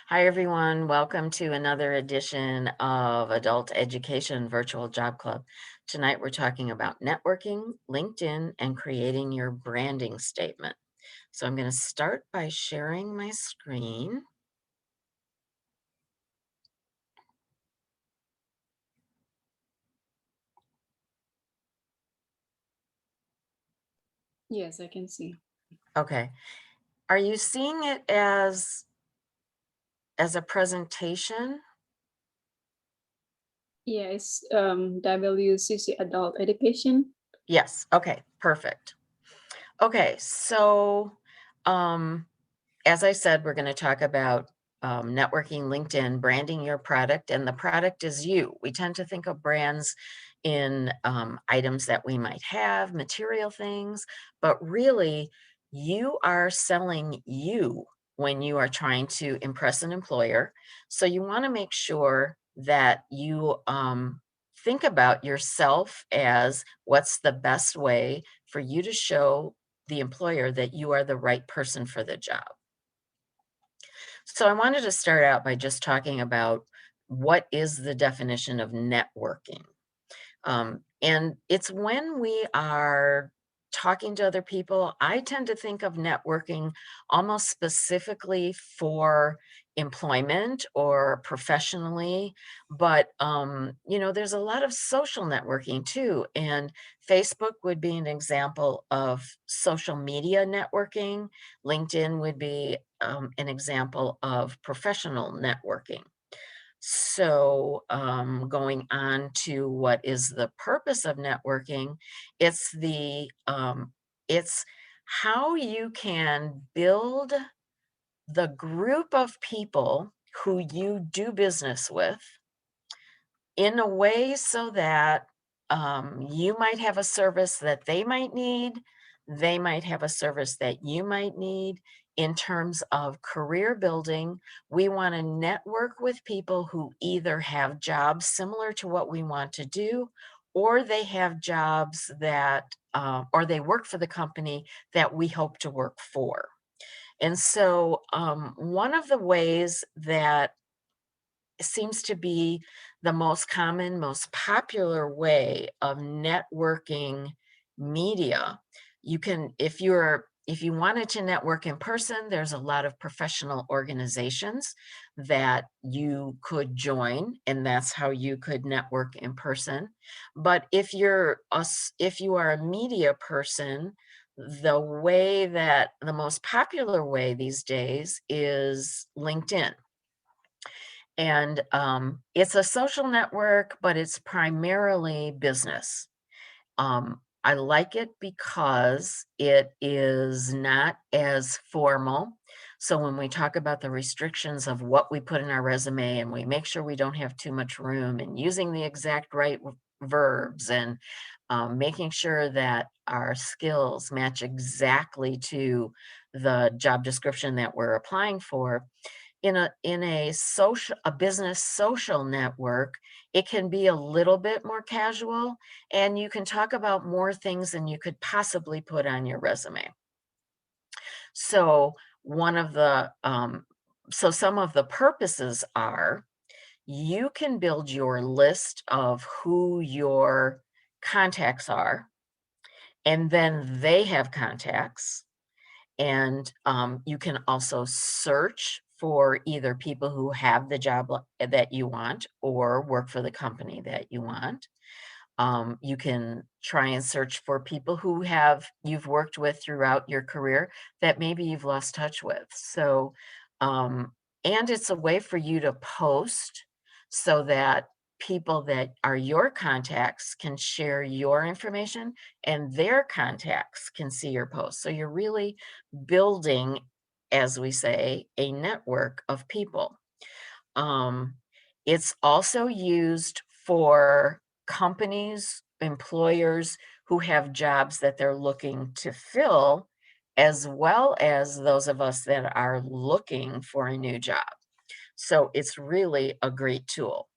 Hi, everyone. Welcome to another edition of Adult Education Virtual Job Club. Tonight, we're talking about networking, LinkedIn, and creating your branding statement. So, I'm going to start by sharing my screen. Yes, I can see. Okay. Are you seeing it as a presentation? Yeah, it's WCC Adult Education. Yes. Okay. Perfect. Okay. So, um, as I said, we're going to talk about networking, LinkedIn, branding your product, and the product is you. We tend to think of brands in items that we might have, material things, but really, you are selling you when you are trying to impress an employer. So you want to make sure that you think about yourself as what's the best way for you to show the employer that you are the right person for the job. So I wanted to start out by just talking about what is the definition of networking. And it's when we are talking to other people, I tend to think of networking almost specifically for employment or professionally. But, there's a lot of social networking too. And Facebook would be an example of social media networking, LinkedIn would be an example of professional networking. So, going on to what is the purpose of networking, it's it's how you can build the group of people who you do business with in a way so that you might have a service that they might have a service that you might need. In terms of career building, we want to network with people who either have jobs similar to what we want to do, or they have jobs or they work for the company that we hope to work for. And so, one of the ways that seems to be the most common, most popular way of networking media. You can, if you wanted to network in person, there's a lot of professional organizations that you could join, and that's how you could network in person. But if you are a media person, the most popular way these days is LinkedIn. And it's a social network, but it's primarily business. I like it because it is not as formal. So when we talk about the restrictions of what we put in our resume and we make sure we don't have too much room and using the exact right verbs and making sure that our skills match exactly to the job description that we're applying for, in a business social network, it can be a little bit more casual, and you can talk about more things than you could possibly put on your resume. So one of the so some of the purposes are you can build your list of who your contacts are, and then they have contacts. And you can also search for either people who have the job that you want or work for the company that you want. You can try and search for people who you've worked with throughout your career that maybe you've lost touch with. So, um, and it's a way for you to post so that people that are your contacts can share your information and their contacts can see your post. So you're really building, as we say, a network of people. Um, it's also used for companies, employers who have jobs that they're looking to fill, as well as those of us that are looking for a new job. So it's really a great tool.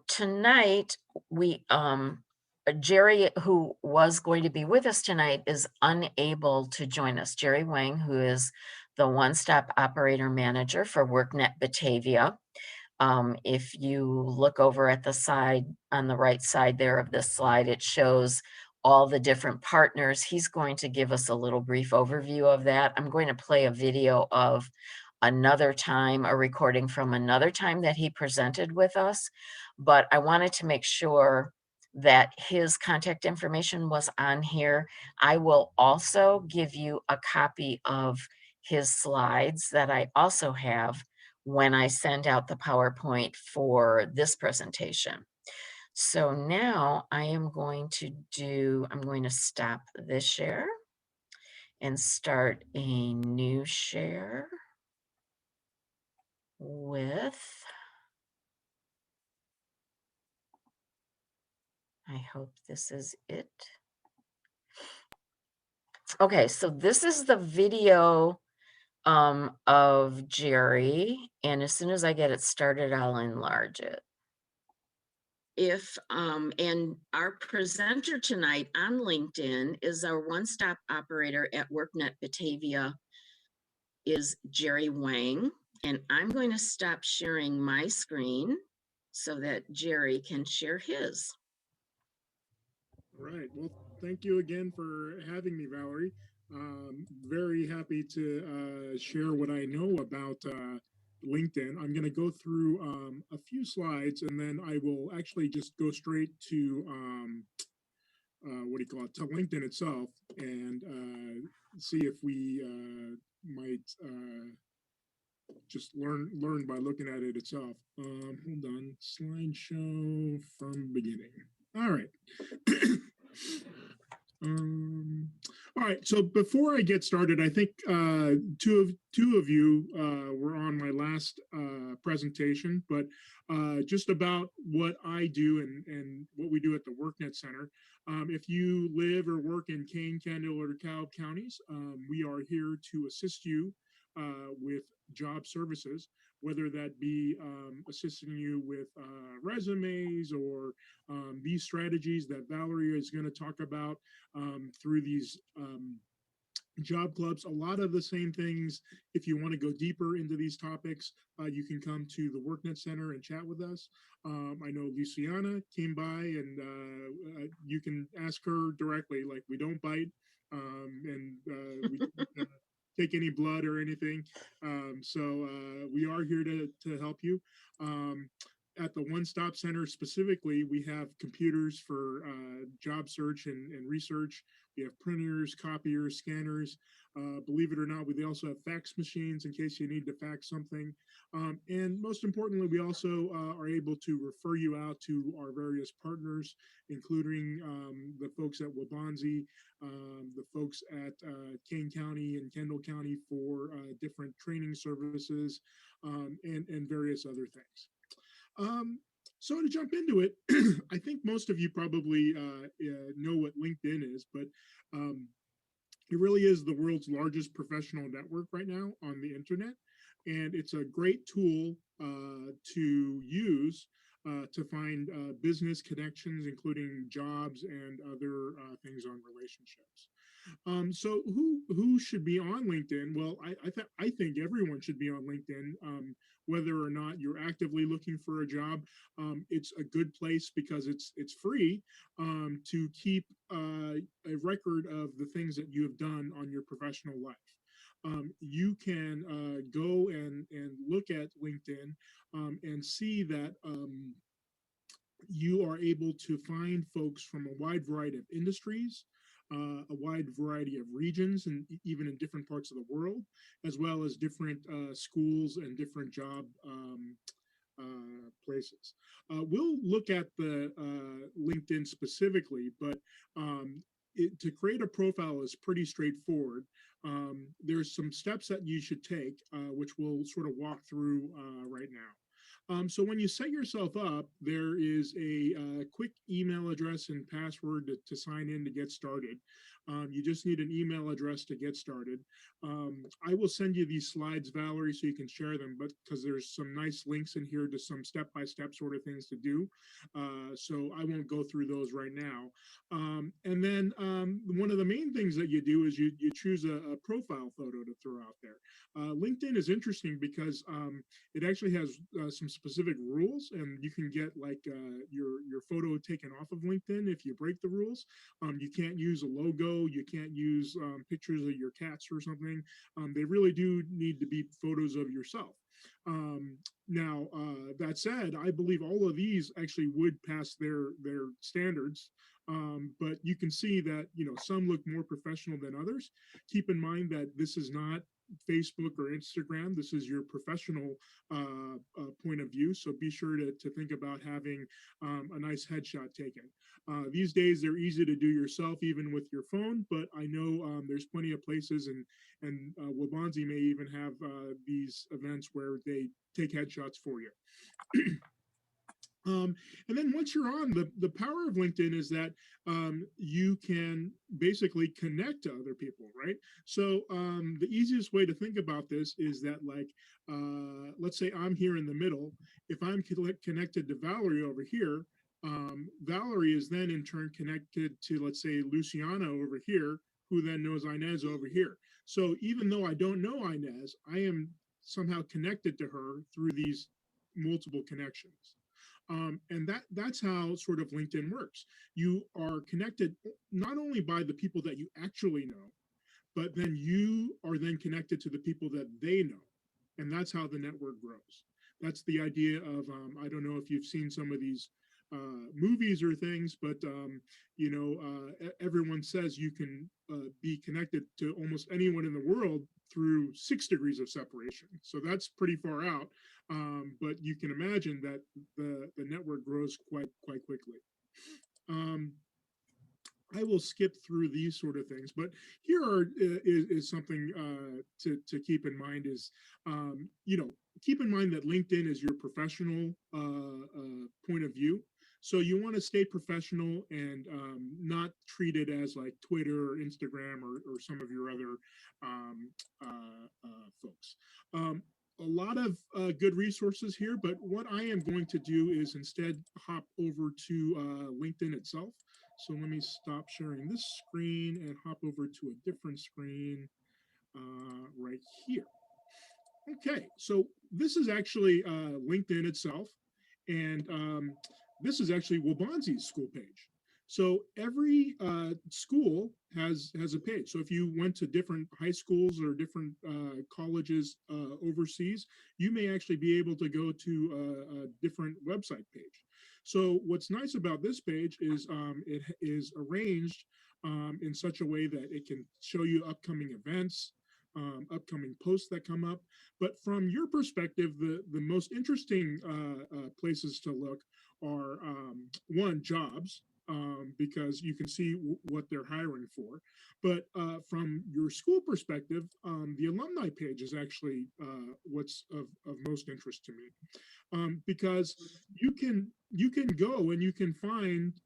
Tonight, we Jerry, who was going to be with us tonight, is unable to join us. Jerry Wang, who is the one-stop operator manager for WorkNet Batavia. If you look over at the side, on the right side there of this slide, it shows all the different partners. He's going to give us a little brief overview of that. I'm going to play a video of another time, a recording from another time that he presented with us, but I wanted to make sure that his contact information was on here. I will also give you a copy of his slides that I also have when I send out the PowerPoint for this presentation. So now I'm going to stop this share and start a new share with, I hope this is it. Okay, so this is the video of Jerry, and as soon as I get it started, I'll enlarge it. And our presenter tonight on LinkedIn is our one-stop operator at WorkNet Batavia is Jerry Wang. And I'm going to stop sharing my screen so that Jerry can share his. All right. Well, thank you again for having me, Valerie. Very happy to share what I know about LinkedIn. I'm going to go through a few slides and then I will actually just go straight to what do you call it, to LinkedIn itself and see if we might just learn by looking at it itself. Hold on, slideshow from beginning. All right. All right. So before I get started, I think two of you were on my last presentation, but just about what I do and what we do at the WorkNet Center. If you live or work in Kane, Kendall, or DeKalb counties, we are here to assist you with job services, whether that be assisting you with resumes or these strategies that Valerie is going to talk about through these job clubs. A lot of the same things. If you want to go deeper into these topics, you can come to the WorkNet Center and chat with us. I know Luciana came by and you can ask her directly, like we don't bite and we don't take any blood or anything. So we are here to help you. At the One Stop Center specifically, we have computers for job search and research. We have printers, copiers, scanners. Believe it or not, we also have fax machines in case you need to fax something. And most importantly, we also are able to refer you out to our various partners, including the folks at Waubonsie, the folks at Kane County and Kendall County for different training services, and various other things. So to jump into it, I think most of you probably know what LinkedIn is, but it really is the world's largest professional network right now on the internet. And it's a great tool to use to find business connections, including jobs and other things on relationships. So who should be on LinkedIn? Well, I think everyone should be on LinkedIn, whether or not you're actively looking for a job. It's a good place because it's free to keep a record of the things that you have done on your professional life. You can go and look at LinkedIn and see that you are able to find folks from a wide variety of industries, a wide variety of regions, and even in different parts of the world, as well as different schools and different job places. We'll look at the LinkedIn specifically, but to create a profile is pretty straightforward. There's some steps that you should take, which we'll sort of walk through right now. So when you set yourself up, there is a quick email address and password to sign in to get started. You just need an email address to get started. I will send you these slides, Valerie, so you can share them, but because there's some nice links in here to some step-by-step sort of things to do. So I won't go through those right now. And then one of the main things that you do is you choose a profile photo to throw out there. LinkedIn is interesting because it actually has some specific rules, and you can get like your photo taken off of LinkedIn if you break the rules. You can't use a logo, you can't use pictures of your cats or something. They really do need to be photos of yourself. Now, that said, I believe all of these actually would pass their standards. But you can see that, you know, some look more professional than others. Keep in mind that this is not Facebook or Instagram. This is your professional point of view. So be sure to think about having a nice headshot taken. These days, they're easy to do yourself, even with your phone. But I know there's plenty of places, and Waubonsie may even have these events where they take headshots for you. And then once you're on, the power of LinkedIn is that you can basically connect to other people, right? So the easiest way to think about this is that, like, let's say I'm here in the middle. If I'm connected to Valerie over here, Valerie is then in turn connected to, let's say, Luciana over here, who then knows Inez over here. So even though I don't know Inez, I am somehow connected to her through these multiple connections. And that's how sort of LinkedIn works. You are connected not only by the people that you actually know, but then you are then connected to the people that they know. And that's how the network grows. That's the idea of, I don't know if you've seen some of these movies or things, but you know, everyone says you can be connected to almost anyone in the world through 6 degrees of separation. So that's pretty far out, but you can imagine that the network grows quite quickly. I will skip through these sort of things, but here is something to keep in mind is, you know, keep in mind that LinkedIn is your professional point of view. So you want to stay professional and not treat it as like Twitter or Instagram or some of your other folks. A lot of good resources here, but what I am going to do is instead hop over to LinkedIn itself. So let me stop sharing this screen and hop over to a different screen right here. Okay, so this is actually LinkedIn itself, and this is actually Waubonsie's school page. So every school has a page. So if you went to different high schools or different colleges overseas, you may actually be able to go to a different website page. So what's nice about this page is it is arranged in such a way that it can show you upcoming events, upcoming posts that come up. But from your perspective, the most interesting places to look are one, jobs, because you can see what they're hiring for. But from your school perspective, the alumni page is actually what's of most interest to me, because you can go and you can find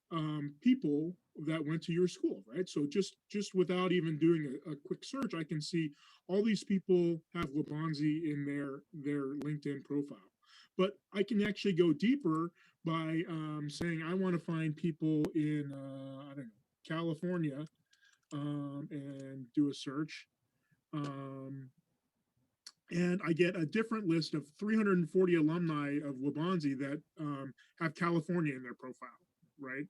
people that went to your school, right? So just without even doing a quick search, I can see all these people have Waubonsie in their LinkedIn profile. But I can actually go deeper by saying I want to find people in I don't know, California, and do a search. And I get a different list of 340 alumni of Waubonsie that have California in their profile, right?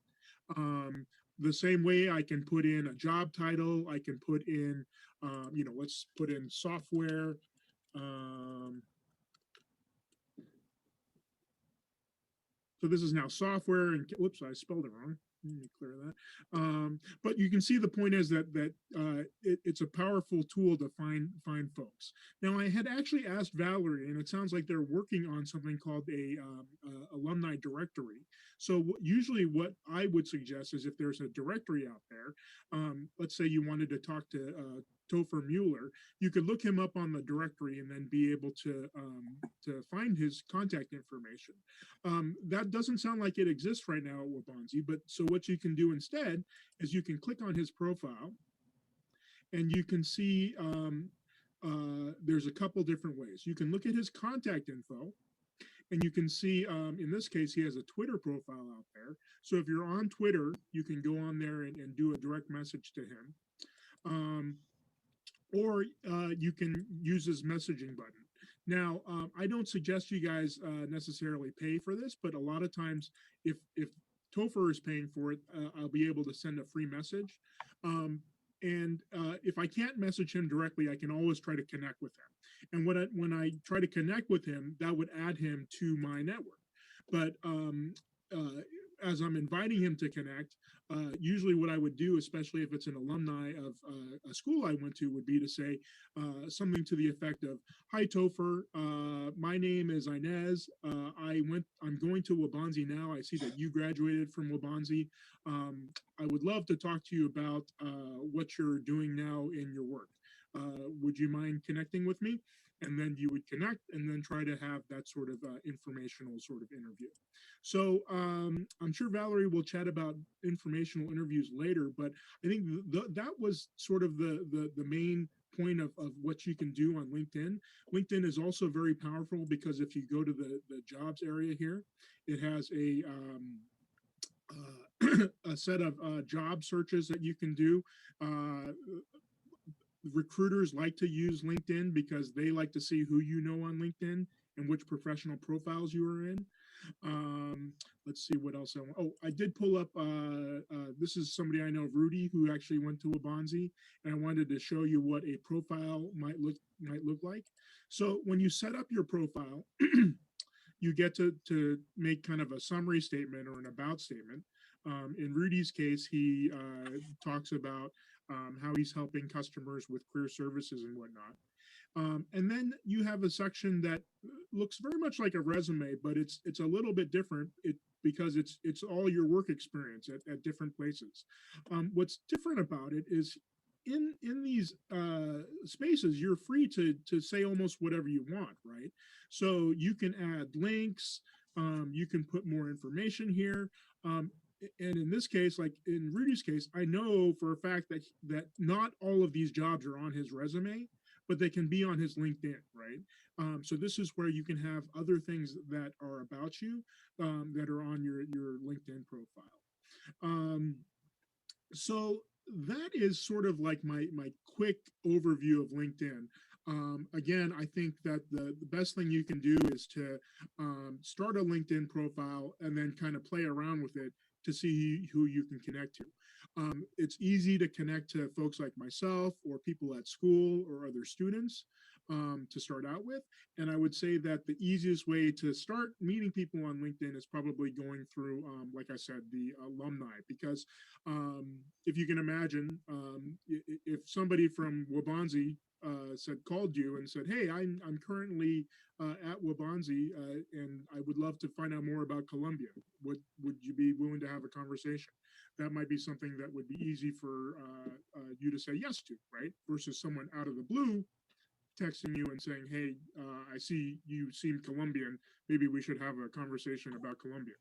The same way I can put in a job title, I can put in, you know, let's put in software. So this is now software, and whoops, I spelled it wrong. Let me clear that. But you can see the point is that it's a powerful tool to find folks. Now, I had actually asked Valerie, and it sounds like they're working on something called a alumni directory. So usually, what I would suggest is if there's a directory out there, let's say you wanted to talk to Topher Mueller, you could look him up on the directory and then be able to find his contact information. That doesn't sound like it exists right now at Waubonsie, but so what you can do instead is you can click on his profile, and you can see there's a couple different ways. You can look at his contact info, and you can see, in this case, he has a Twitter profile out there. So if you're on Twitter, you can go on there and do a direct message to him. Or you can use his messaging button. Now, I don't suggest you guys necessarily pay for this, but a lot of times, if Topher is paying for it, I'll be able to send a free message. And if I can't message him directly, I can always try to connect with him. And when I try to connect with him, that would add him to my network. But as I'm inviting him to connect, usually what I would do, especially if it's an alumni of a school I went to, would be to say something to the effect of, "Hi Topher, my name is Inez. I'm going to Waubonsie now. I see that you graduated from Waubonsie. I would love to talk to you about what you're doing now in your work. Would you mind connecting with me?" And then you would connect and then try to have that sort of informational sort of interview. So I'm sure Valerie will chat about informational interviews later, but I think that was sort of the main point of what you can do on LinkedIn. LinkedIn is also very powerful because if you go to the jobs area here, it has a set of job searches that you can do. Recruiters like to use LinkedIn because they like to see who you know on LinkedIn and which professional profiles you are in. Let's see what else I want. Oh, I did pull up, this is somebody I know, Rudy, who actually went to Waubonsie, and I wanted to show you what a profile might look like. So when you set up your profile, you get to make kind of a summary statement or an about statement. In Rudy's case, he talks about how he's helping customers with career services and whatnot. And then you have a section that looks very much like a resume, but it's a little bit different because it's all your work experience at different places. What's different about it is in these spaces, you're free to say almost whatever you want, right? So you can add links, you can put more information here. And in this case, like in Rudy's case, I know for a fact that not all of these jobs are on his resume, but they can be on his LinkedIn, right? So this is where you can have other things that are about you that are on your LinkedIn profile. So that is sort of like my quick overview of LinkedIn. Again, I think that the best thing you can do is to start a LinkedIn profile and then kind of play around with it to see who you can connect to. It's easy to connect to folks like myself or people at school or other students to start out with. And I would say that the easiest way to start meeting people on LinkedIn is probably going through, like I said, the alumni, because if you can imagine, if somebody from Waubonsie called you and said, "Hey, I'm currently at Waubonsie and I would love to find out more about Columbia. Would you be willing to have a conversation?" That might be something that would be easy for you to say yes to, right? Versus someone out of the blue texting you and saying, "Hey, I see you seem Colombian. Maybe we should have a conversation about Colombia."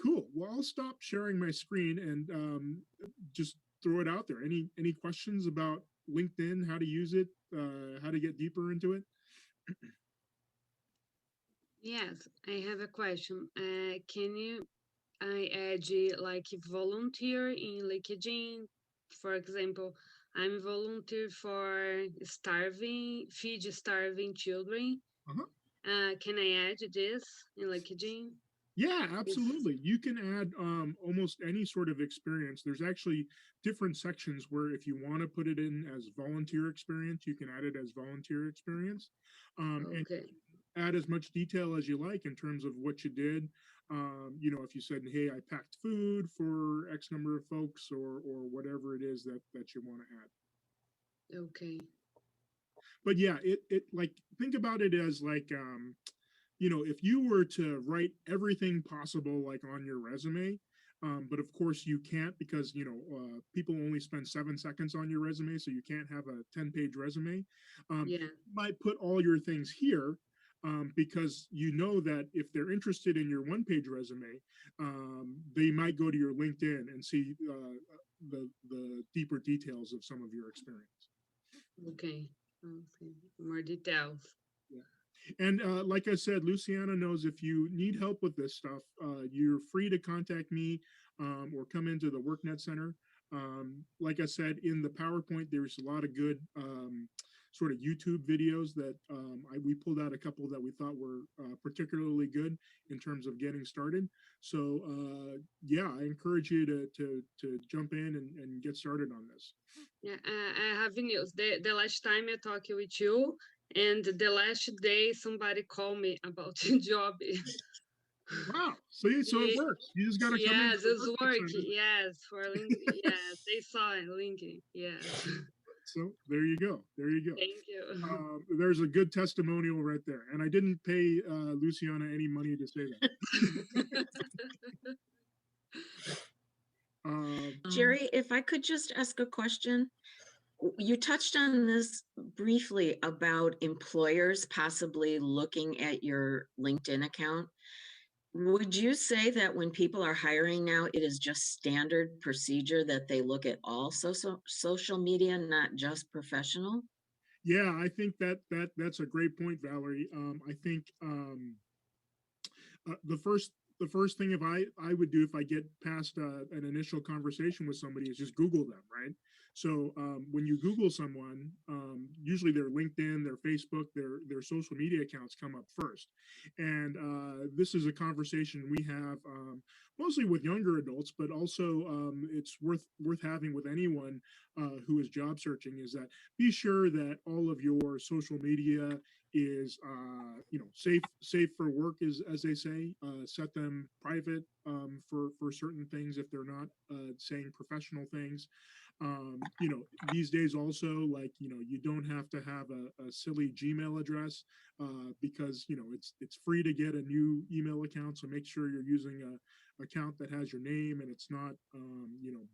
Cool. Well, I'll stop sharing my screen and just throw it out there. Any questions about LinkedIn, how to use it, how to get deeper into it? Yes, I have a question. Can I add like volunteer in LinkedIn? For example, I'm volunteer for feed starving children. Can I add this in LinkedIn? Yeah, absolutely. You can add almost any sort of experience. There's actually different sections where if you want to put it in as volunteer experience, you can add it as volunteer experience. And Okay. add as much detail as you like in terms of what you did. You know, if you said, "Hey, I packed food for X number of folks," or whatever it is that you want to add. Okay. But yeah, it like think about it as like you know, if you were to write everything possible like on your resume, but of course you can't because you know people only spend 7 seconds on your resume, so you can't have a 10-page resume. Yeah. You might put all your things here, because you know that if they're interested in your one-page resume, they might go to your LinkedIn and see the deeper details of some of your experience. Okay. Okay. More details. And like I said, Luciana knows if you need help with this stuff, you're free to contact me or come into the WorkNet Center. Like I said, in the PowerPoint, there's a lot of good sort of YouTube videos that we pulled out a couple that we thought were particularly good in terms of getting started. So yeah, I encourage you to jump in and get started on this. Yeah, I have news. The last time I talked with you, and the last day somebody called me about the job. Wow. So it Ye- works. You just got to come in. Yes, it's working. Yes, for LinkedIn. Yes, they saw it, LinkedIn. Yes. So there you go. There you go. Thank you. There's a good testimonial right there. And I didn't pay Luciana any money to say that. Jerry, if I could just ask a question. You touched on this briefly about employers possibly looking at your LinkedIn account. Would you say that when people are hiring now, it is just standard procedure that they look at all social media, not just professional? Yeah, I think that's a great point, Valerie. I think the first thing if I would do if I get past an initial conversation with somebody is just Google them, right? So when you Google someone, usually their LinkedIn, their Facebook, their social media accounts come up first, and this is a conversation we have mostly with younger adults, but also it's worth having with anyone who is job searching. Is that be sure that all of your social media is safe for work, as they say. Set them private for certain things if they're not saying professional things. These days also, like, you don't have to have a silly Gmail address because it's free to get a new email account. So make sure you're using a account that has your name and it's not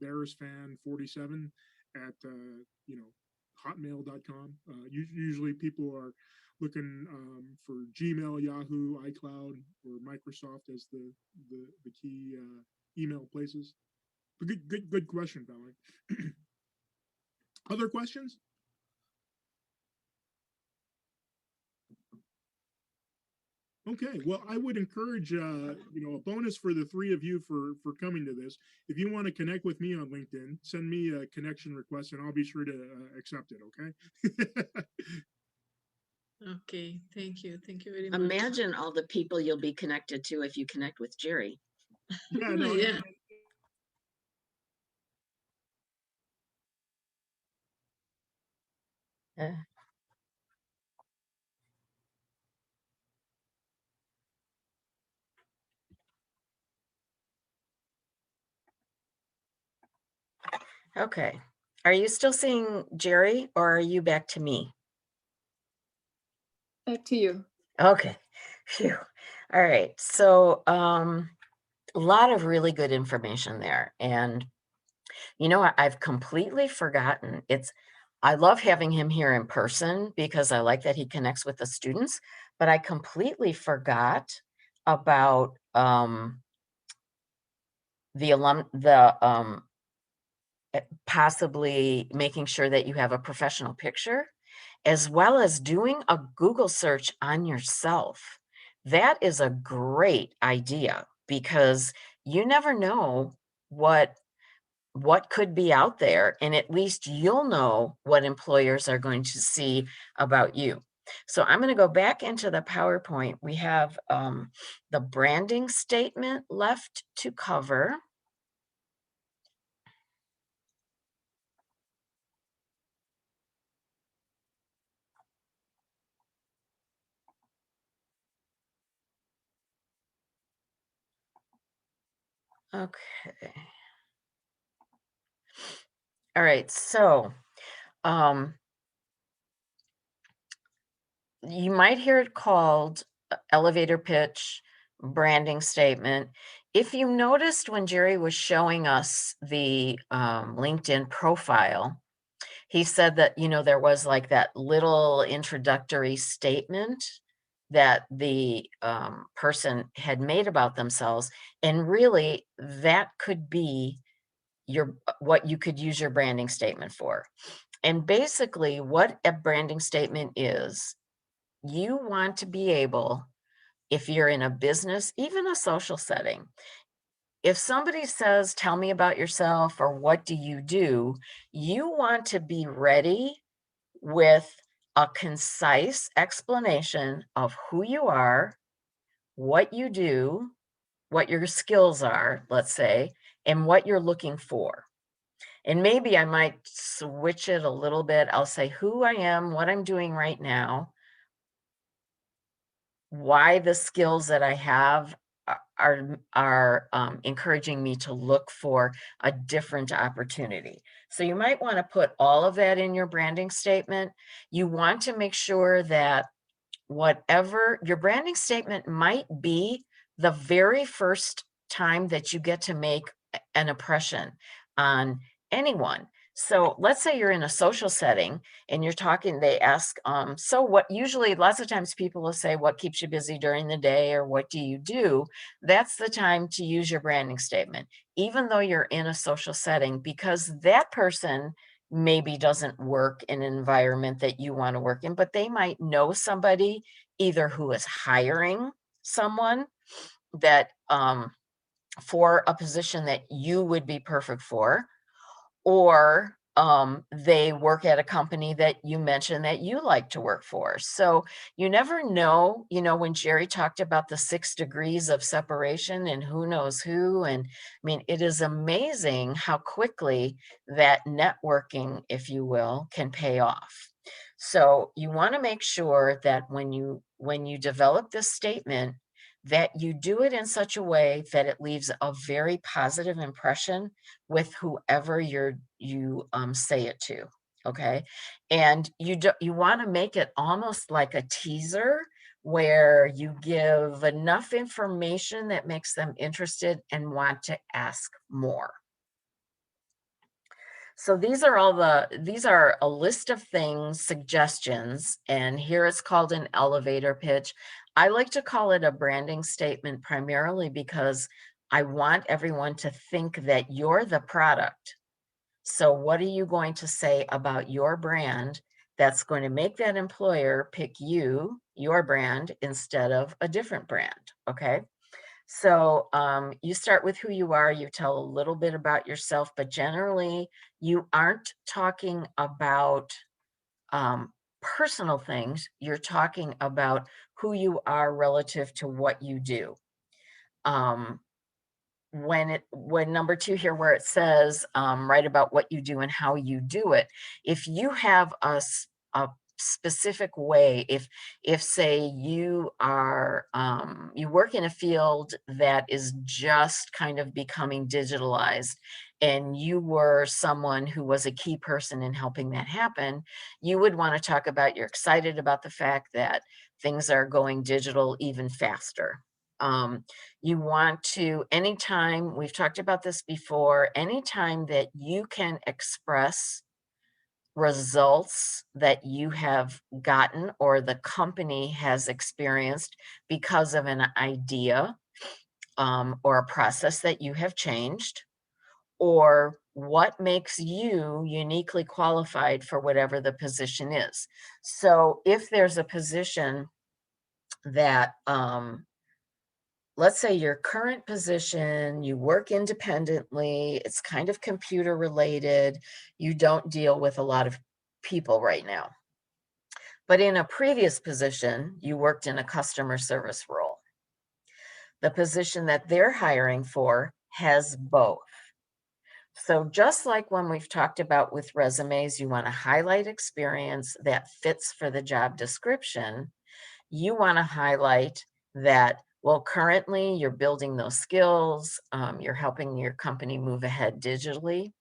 BearsFan47 at hotmail.com. Usually people are looking for Gmail, Yahoo, iCloud, or Microsoft as the key email places. But good question, Valerie. Other questions? Okay, well, I would encourage a bonus for the three of you for coming to this. If you want to connect with me on LinkedIn, send me a connection request and I'll be sure to accept it. Okay. Okay, thank you. Thank you very much. Imagine all the people you'll be connected to if you connect with Jerry. Yeah, no, Yeah. Uh, Okay. Are you still seeing Jerry or are you back to me? Back to you. Okay. Phew. All right. So a lot of really good information there. And you know what? I've completely forgotten. I love having him here in person because I like that he connects with the students, but I completely forgot about possibly making sure that you have a professional picture, as well as doing a Google search on yourself. That is a great idea because you never know what could be out there, and at least you'll know what employers are going to see about you. So I'm going to go back into the PowerPoint. We have the branding statement left to cover. Okay. All right, so you might hear it called elevator pitch, branding statement. If you noticed when Jerry was showing us the LinkedIn profile, he said that, there was like that little introductory statement that the person had made about themselves. And really, that could be what you could use your branding statement for. And basically, what a branding statement is, you want to be able, if you're in a business, even a social setting, if somebody says, tell me about yourself or what do, you want to be ready with a concise explanation of who you are, what you do, what your skills are, let's say, and what you're looking for. And maybe I might switch it a little bit. I'll say who I am, what I'm doing right now, why the skills that I have are encouraging me to look for a different opportunity. So you might want to put all of that in your branding statement. You want to make sure that whatever your branding statement might be, the very first time that you get to make an impression on anyone. So let's say you're in a social setting and you're talking, they ask, so what, usually lots of times people will say, what keeps you busy during the day, or what do you do? That's the time to use your branding statement, even though you're in a social setting, because that person maybe doesn't work in an environment that you want to work in, but they might know somebody either who is hiring someone that for a position that you would be perfect for, or they work at a company that you mentioned that you like to work for. So you never know, when Jerry talked about the 6 degrees of separation and who knows who, and I mean, it is amazing how quickly that networking, if you will, can pay off. So you want to make sure that when you develop this statement, that you do it in such a way that it leaves a very positive impression with whoever you say it to. Okay. And you want to make it almost like a teaser, where you give enough information that makes them interested and want to ask more. So these are a list of things, suggestions, and here it's called an elevator pitch. I like to call it a branding statement primarily because I want everyone to think that you're the product. So what are you going to say about your brand that's going to make that employer pick you, your brand, instead of a different brand? Okay. So you start with who you are, you tell a little bit about yourself, but generally you aren't talking about personal things. You're talking about who you are relative to what you do. When number 2 here, where it says write about what you do and how you do it, if you have a specific way, if say you are you work in a field that is just kind of becoming digitalized, and you were someone who was a key person in helping that happen, you would want to talk about you're excited about the fact that things are going digital even faster. You want to, anytime, we've talked about this before, anytime that you can express results that you have gotten or the company has experienced because of an idea or a process that you have changed, or what makes you uniquely qualified for whatever the position is. So if there's a position that let's say your current position, you work independently, it's kind of computer related, you don't deal with a lot of people right now. But in a previous position, you worked in a customer service role. The position that they're hiring for has both. So just like when we've talked about with resumes, you want to highlight experience that fits for the job description. You want to highlight that, well, currently you're building those skills, you're helping your company move ahead digitally,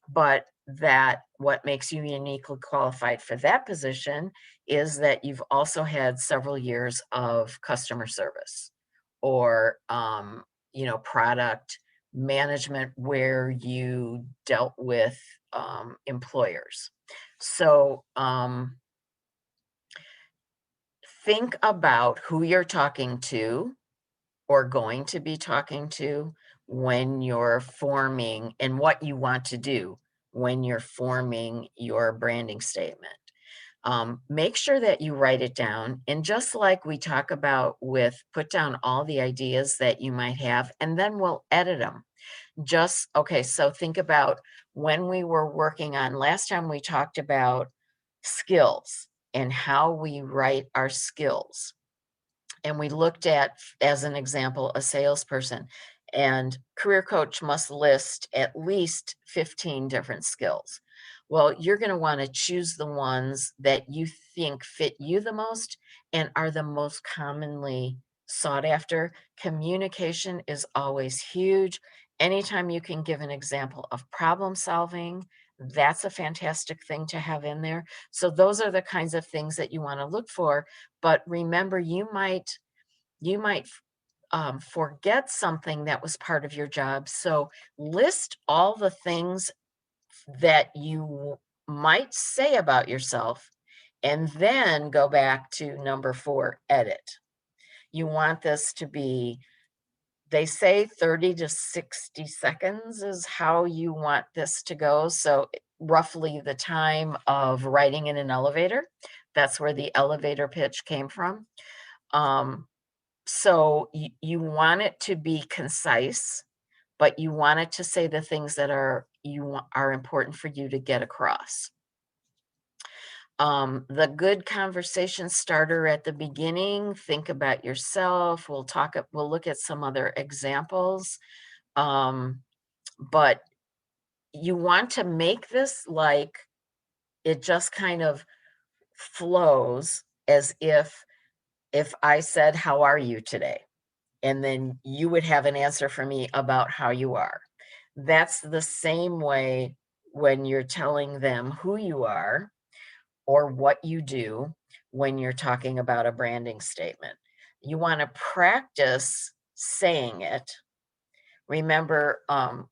but that what makes you uniquely qualified for that position is that you've also had several years of customer service or, product management where you dealt with employers. So, think about who you're talking to or going to be talking to when you're forming, and what you want to do when you're forming your branding statement. Make sure that you write it down. And just like we talk about with, put down all the ideas that you might have, and then we'll edit them. Okay, so think about when we were working on, last time we talked about skills and how we write our skills. And we looked at, as an example, a salesperson, and career coach must list at least 15 different skills. Well, you're going to want to choose the ones that you think fit you the most and are the most commonly sought after. Communication is always huge. Anytime you can give an example of problem solving, that's a fantastic thing to have in there. So those are the kinds of things that you want to look for. But remember, you might forget something that was part of your job. So list all the things that you might say about yourself, and then go back to number 4, edit. You want this to be, they say 30 to 60 seconds is how you want this to go. So roughly the time of writing in an elevator. That's where the elevator pitch came from. So you want it to be concise, but you want it to say the things that are important for you to get across. The good conversation starter at the beginning, think about yourself. We'll look at some other examples. But you want to make this like it just kind of flows, as if I said, "How are you today?" And then you would have an answer for me about how you are. That's the same way when you're telling them who you are or what you do when you're talking about a branding statement. You want to practice saying it. Remember,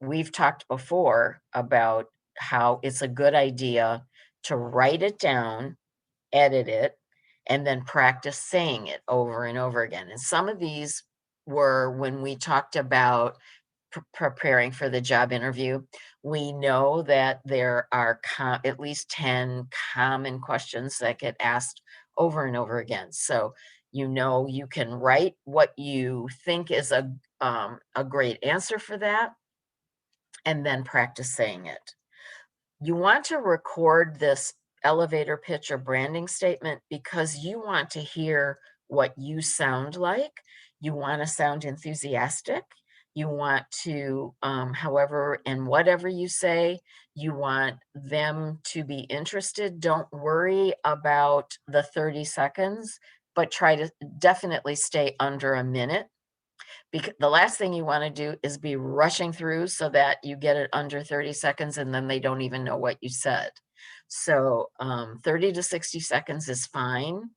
we've talked before about how it's a good idea to write it down, edit it, and then practice saying it over and over again. And some of these were when we talked about preparing for the job interview. We know that there are at least 10 common questions that get asked over and over again. So, you can write what you think is a great answer for that, and then practice saying it. You want to record this elevator pitch or branding statement because you want to hear what you sound like. You want to sound enthusiastic. You want to, however and whatever you say, you want them to be interested. Don't worry about the 30 seconds, but try to definitely stay under a minute. Because the last thing you want to do is be rushing through so that you get it under 30 seconds and then they don't even know what you said. So 30 to 60 seconds is fine.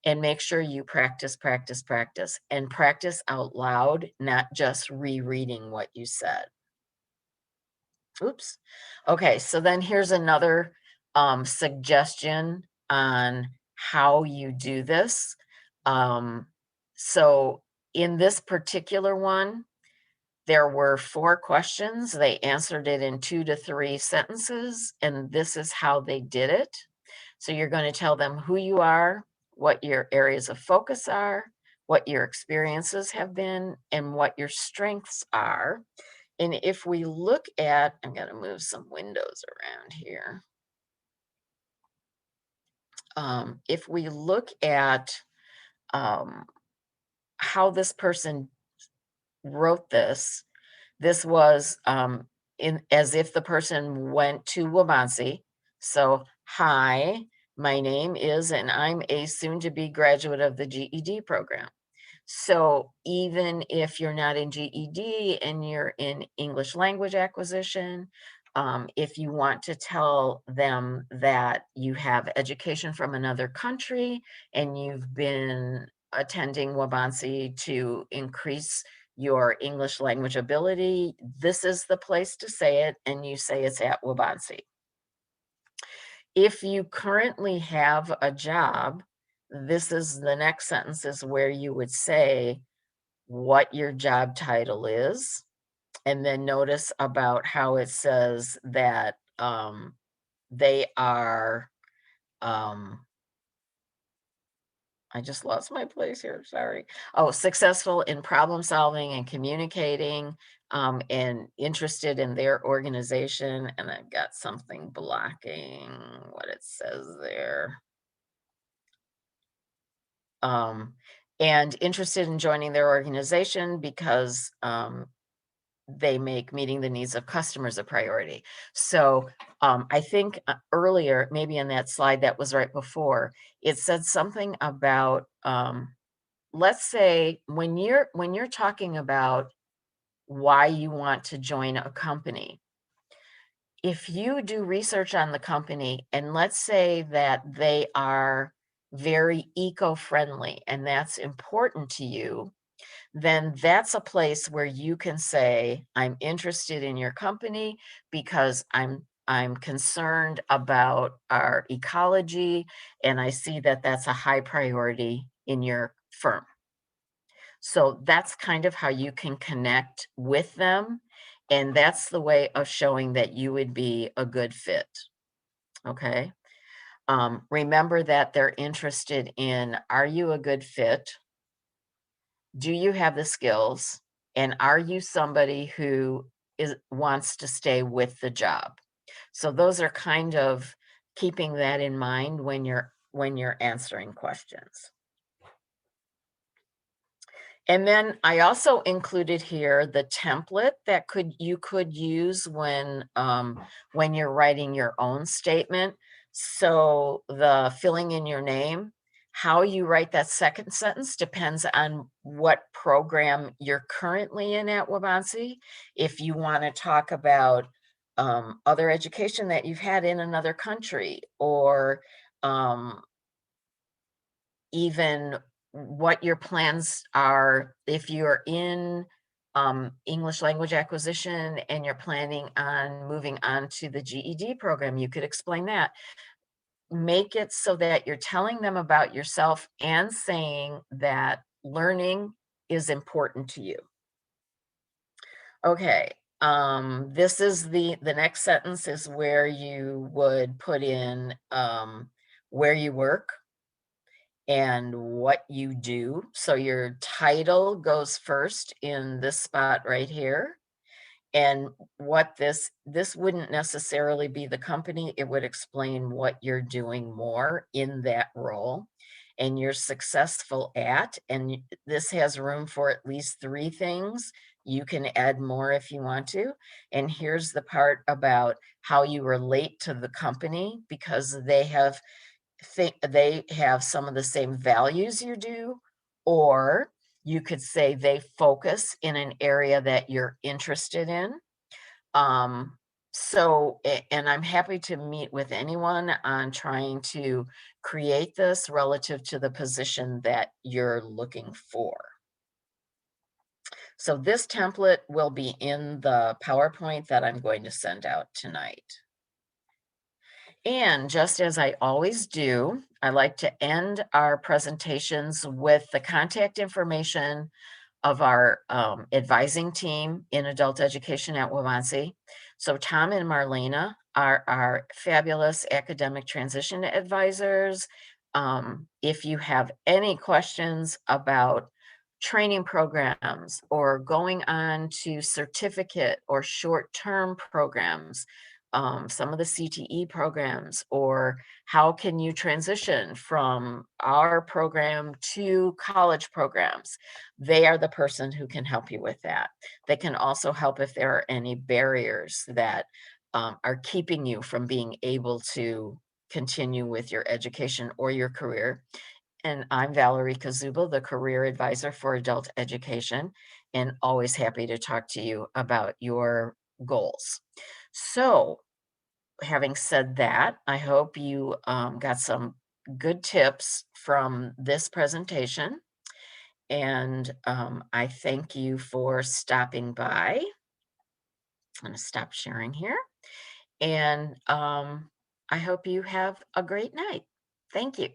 And make sure you practice, and practice out loud, not just rereading what you said. Oops. Okay, so then here's another suggestion on how you do this. So in this particular one, there were 4 questions. They answered it in 2 to 3 sentences, and this is how they did it. So you're going to tell them who you are, what your areas of focus are, what your experiences have been, and what your strengths are. And if we look at, I'm going to move some windows around here. If we look at how this person wrote this, this was as if the person went to Waubonsie. So, hi, my name is, and I'm a soon-to-be graduate of the GED program. So even if you're not in GED and you're in English language acquisition, if you want to tell them that you have education from another country and you've been attending Waubonsie to increase your English language ability, this is the place to say it, and you say it's at Waubonsie. If you currently have a job this is the next sentence is where you would say what your job title is. And then notice about how it says that they are, I just lost my place here, sorry. Oh, successful in problem solving and communicating, and interested in their organization. And I've got something blocking what it says there. And interested in joining their organization because they make meeting the needs of customers a priority. So I think earlier, maybe in that slide that was right before, it said something about, let's say when you're talking about why you want to join a company, if you do research on the company and let's say that they are very eco-friendly and that's important to you, then that's a place where you can say, I'm interested in your company because I'm concerned about our ecology and I see that that's a high priority in your firm. So that's kind of how you can connect with them. And that's the way of showing that you would be a good fit. Okay. Remember that they're interested in, are you a good fit? Do you have the skills? And are you somebody who wants to stay with the job? So those are kind of keeping that in mind when you're answering questions. And then I also included here the template that you could use when you're writing your own statement. So the filling in your name, how you write that second sentence depends on what program you're currently in at Waubonsie. If you want to talk about other education that you've had in another country, or even what your plans are if you're in English language acquisition and you're planning on moving on to the GED program, you could explain that. Make it so that you're telling them about yourself and saying that learning is important to you. Okay, this is the next sentence is where you would put in where you work and what you do. So your title goes first in this spot right here. And what this wouldn't necessarily be the company, it would explain what you're doing more in that role and you're successful at. And this has room for at least 3 things. You can add more if you want to. And here's the part about how you relate to the company, because they have some of the same values you do, or you could say they focus in an area that you're interested in. And I'm happy to meet with anyone on trying to create this relative to the position that you're looking for. So this template will be in the PowerPoint that I'm going to send out tonight. And just as I always do, I like to end our presentations with the contact information of our advising team in adult education at Waubonsie. So Tom and Marlena are our fabulous academic transition advisors. If you have any questions about training programs or going on to certificate or short-term programs, some of the CTE programs, or how can you transition from our program to college programs, they are the person who can help you with that. They can also help if there are any barriers that are keeping you from being able to continue with your education or your career. And I'm Valerie Kazuba, the Career Advisor for Adult Education, and always happy to talk to you about your goals. So, having said that, I hope you got some good tips from this presentation. And I thank you for stopping by. I'm going to stop sharing here. And I hope you have a great night. Thank you.